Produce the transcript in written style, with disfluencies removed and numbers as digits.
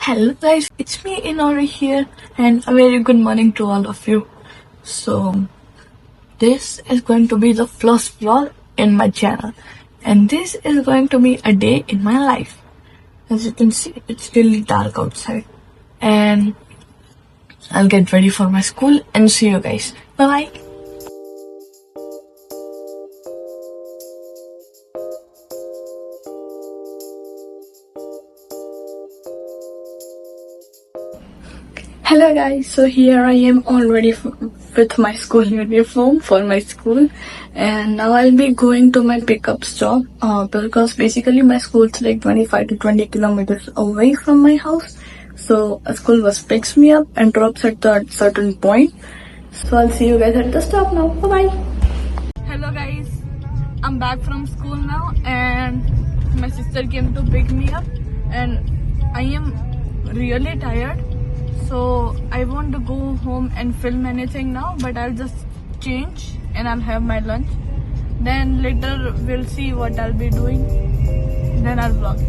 Hello guys, it's me Inori here and a very good morning to all of you. So this is going to be the first vlog in my channel and this is going to be a day in my life. As you can see, it's really dark outside and I'll get ready for my school and see you guys. Bye bye. Hello guys, so here I am all ready with my school uniform for my school and now I'll be going to my pickup stop because basically my school is like 25 to 20 kilometers away from my house. So a school bus picks me up and drops at that certain point. So I'll see you guys at the stop now. Bye bye. Hello guys, I'm back from school now and my sister came to pick me up and I am really tired. So I want to go home and film anything now, but I'll just change and I'll have my lunch. Then later we'll see what I'll be doing. Then I'll vlog.